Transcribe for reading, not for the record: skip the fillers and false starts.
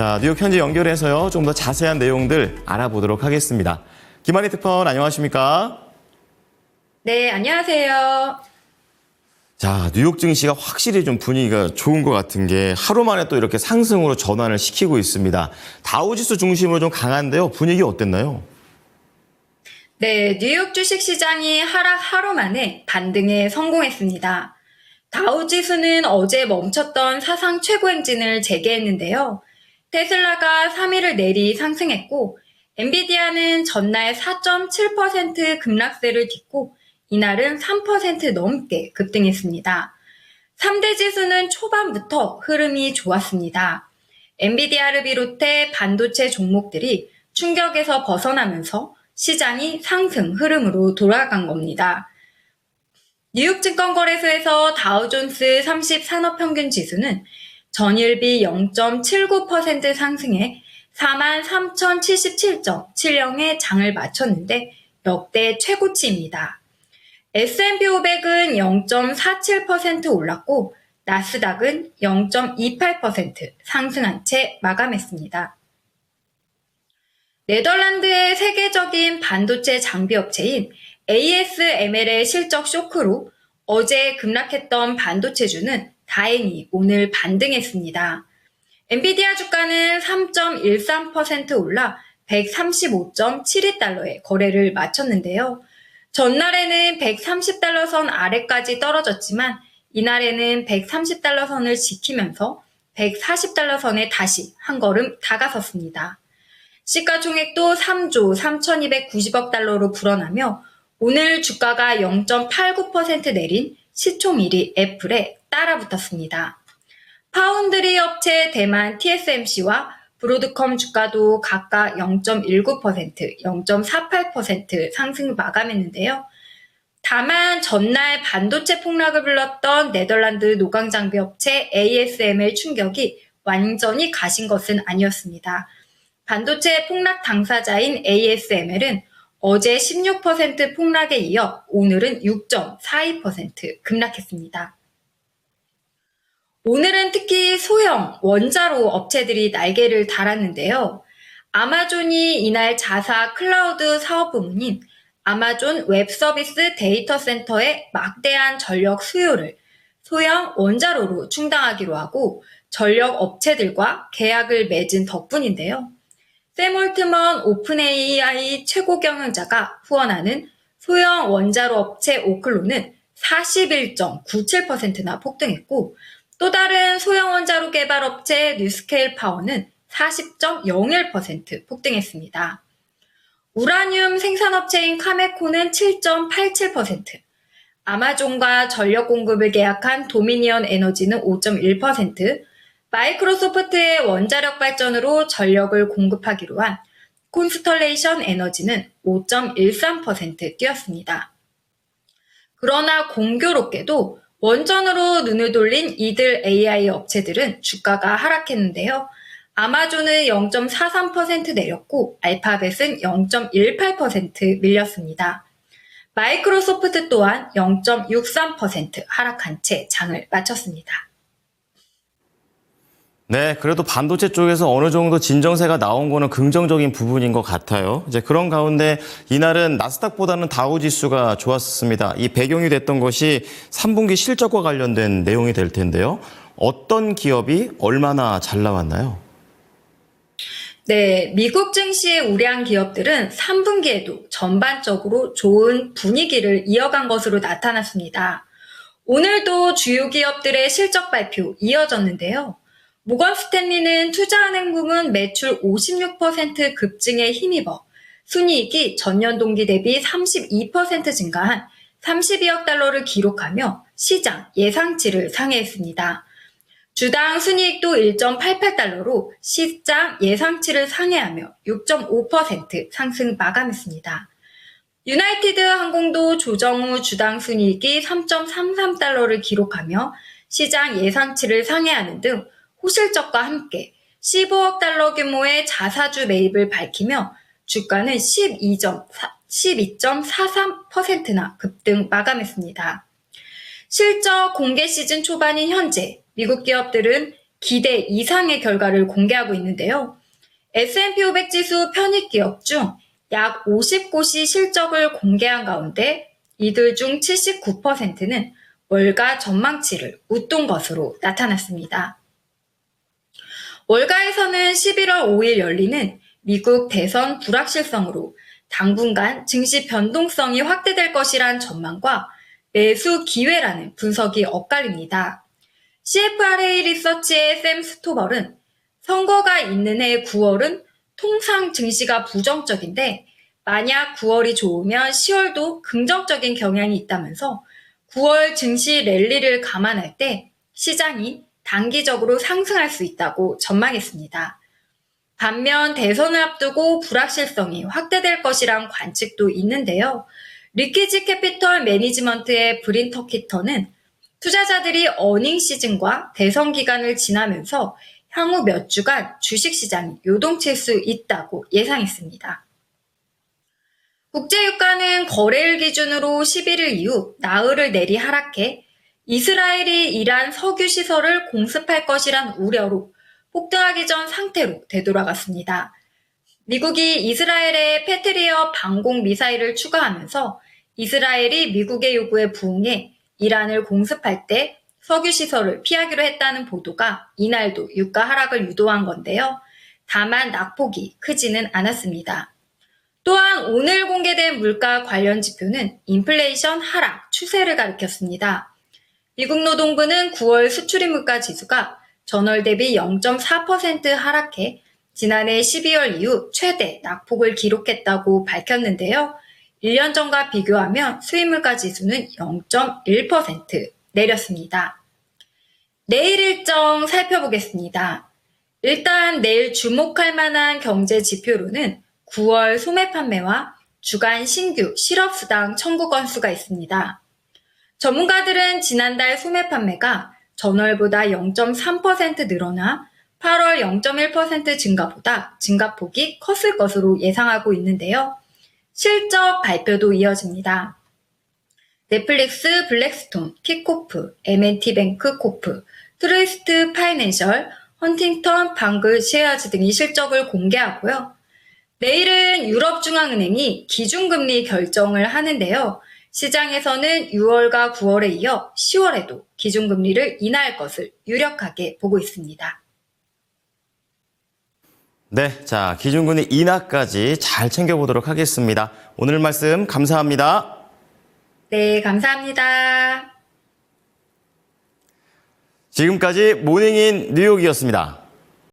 자, 뉴욕 현지 연결해서요. 좀 더 자세한 내용들 알아보도록 하겠습니다. 김한희 특파원 안녕하십니까? 네, 안녕하세요. 자, 뉴욕 증시가 확실히 좀 분위기가 좋은 것 같은 게 하루 만에 또 이렇게 상승으로 전환을 시키고 있습니다. 다우지수 중심으로 좀 강한데요. 분위기 어땠나요? 네, 뉴욕 주식시장이 하락 하루 만에 반등에 성공했습니다. 다우지수는 어제 멈췄던 사상 최고 행진을 재개했는데요. 테슬라가 3일을 내리 상승했고, 엔비디아는 전날 4.7% 급락세를 딛고 이날은 3% 넘게 급등했습니다. 3대 지수는 초반부터 흐름이 좋았습니다. 엔비디아를 비롯해 반도체 종목들이 충격에서 벗어나면서 시장이 상승 흐름으로 돌아간 겁니다. 뉴욕증권거래소에서 다우존스 30 산업평균지수는 전일비 0.79% 상승해 43,077.70의 장을 마쳤는데 역대 최고치입니다. S&P 500은 0.47% 올랐고 나스닥은 0.28% 상승한 채 마감했습니다. 네덜란드의 세계적인 반도체 장비 업체인 ASML의 실적 쇼크로 어제 급락했던 반도체주는 다행히 오늘 반등했습니다. 엔비디아 주가는 3.13% 올라 135.72달러에 거래를 마쳤는데요. 전날에는 130달러 선 아래까지 떨어졌지만 이날에는 130달러 선을 지키면서 140달러 선에 다시 한 걸음 다가섰습니다. 시가총액도 3조 3,290억 달러로 불어나며 오늘 주가가 0.89% 내린 시총 1위 애플에 따라붙었습니다. 파운드리 업체 대만 TSMC와 브로드컴 주가도 각각 0.19%, 0.48% 상승 마감했는데요. 다만 전날 반도체 폭락을 불렀던 네덜란드 노광장비 업체 ASML 충격이 완전히 가신 것은 아니었습니다. 반도체 폭락 당사자인 ASML은 어제 16% 폭락에 이어 오늘은 6.42% 급락했습니다. 오늘은 특히 소형 원자로 업체들이 날개를 달았는데요. 아마존이 이날 자사 클라우드 사업 부문인 아마존 웹서비스 데이터 센터의 막대한 전력 수요를 소형 원자로로 충당하기로 하고 전력 업체들과 계약을 맺은 덕분인데요. 샘 올트먼 오픈AI 최고 경영자가 후원하는 소형 원자로 업체 오클로는 41.97%나 폭등했고 또 다른 소형 원자로 개발 업체 뉴스케일 파워는 40.01% 폭등했습니다. 우라늄 생산업체인 카메코는 7.87%, 아마존과 전력 공급을 계약한 도미니언 에너지는 5.1%, 마이크로소프트의 원자력 발전으로 전력을 공급하기로 한 콘스털레이션 에너지는 5.13% 뛰었습니다. 그러나 공교롭게도 원전으로 눈을 돌린 이들 AI 업체들은 주가가 하락했는데요. 아마존은 0.43% 내렸고 알파벳은 0.18% 밀렸습니다. 마이크로소프트 또한 0.63% 하락한 채 장을 마쳤습니다. 네, 그래도 반도체 쪽에서 어느 정도 진정세가 나온 거는 긍정적인 부분인 것 같아요. 이제 그런 가운데 이날은 나스닥보다는 다우지수가 좋았습니다. 이 배경이 됐던 것이 3분기 실적과 관련된 내용이 될 텐데요. 어떤 기업이 얼마나 잘 나왔나요? 네, 미국 증시의 우량 기업들은 3분기에도 전반적으로 좋은 분위기를 이어간 것으로 나타났습니다. 오늘도 주요 기업들의 실적 발표 이어졌는데요. 모건 스탠리는 투자은행 부문 매출 56% 급증에 힘입어 순이익이 전년 동기 대비 32% 증가한 32억 달러를 기록하며 시장 예상치를 상회했습니다. 주당 순이익도 1.88달러로 시장 예상치를 상회하며 6.5% 상승 마감했습니다. 유나이티드 항공도 조정 후 주당 순이익이 3.33달러를 기록하며 시장 예상치를 상회하는 등 호실적과 함께 15억 달러 규모의 자사주 매입을 밝히며 주가는 12.43%나 급등 마감했습니다. 실적 공개 시즌 초반인 현재 미국 기업들은 기대 이상의 결과를 공개하고 있는데요. S&P 500 지수 편입 기업 중 약 50곳이 실적을 공개한 가운데 이들 중 79%는 월가 전망치를 웃돈 것으로 나타났습니다. 월가에서는 11월 5일 열리는 미국 대선 불확실성으로 당분간 증시 변동성이 확대될 것이란 전망과 매수 기회라는 분석이 엇갈립니다. CFRA 리서치의 샘 스토벌은 선거가 있는 해 9월은 통상 증시가 부정적인데 만약 9월이 좋으면 10월도 긍정적인 경향이 있다면서 9월 증시 랠리를 감안할 때 시장이 단기적으로 상승할 수 있다고 전망했습니다. 반면 대선을 앞두고 불확실성이 확대될 것이란 관측도 있는데요. 리키지 캐피털 매니지먼트의 브린 터키터는 투자자들이 어닝 시즌과 대선 기간을 지나면서 향후 몇 주간 주식시장이 요동칠 수 있다고 예상했습니다. 국제유가는 거래일 기준으로 11일 이후 나흘을 내리 하락해 이스라엘이 이란 석유시설을 공습할 것이란 우려로 폭등하기 전 상태로 되돌아갔습니다. 미국이 이스라엘에 패트리어 방공 미사일을 추가하면서 이스라엘이 미국의 요구에 부응해 이란을 공습할 때 석유시설을 피하기로 했다는 보도가 이날도 유가 하락을 유도한 건데요. 다만 낙폭이 크지는 않았습니다. 또한 오늘 공개된 물가 관련 지표는 인플레이션 하락 추세를 가리켰습니다. 미국 노동부는 9월 수출입 물가 지수가 전월 대비 0.4% 하락해 지난해 12월 이후 최대 낙폭을 기록했다고 밝혔는데요. 1년 전과 비교하면 수입물가 지수는 0.1% 내렸습니다. 내일 일정 살펴보겠습니다. 일단 내일 주목할 만한 경제 지표로는 9월 소매 판매와 주간 신규 실업수당 청구 건수가 있습니다. 전문가들은 지난달 소매 판매가 전월보다 0.3% 늘어나 8월 0.1% 증가보다 증가폭이 컸을 것으로 예상하고 있는데요. 실적 발표도 이어집니다. 넷플릭스, 블랙스톤, 킥코프, M&T뱅크 코프, 트루이스트 파이낸셜, 헌팅턴 방글 쉐어즈 등이 실적을 공개하고요. 내일은 유럽중앙은행이 기준금리 결정을 하는데요. 시장에서는 6월과 9월에 이어 10월에도 기준금리를 인하할 것을 유력하게 보고 있습니다. 네, 자, 기준금리 인하까지 잘 챙겨보도록 하겠습니다. 오늘 말씀 감사합니다. 네, 감사합니다. 지금까지 모닝인 뉴욕이었습니다.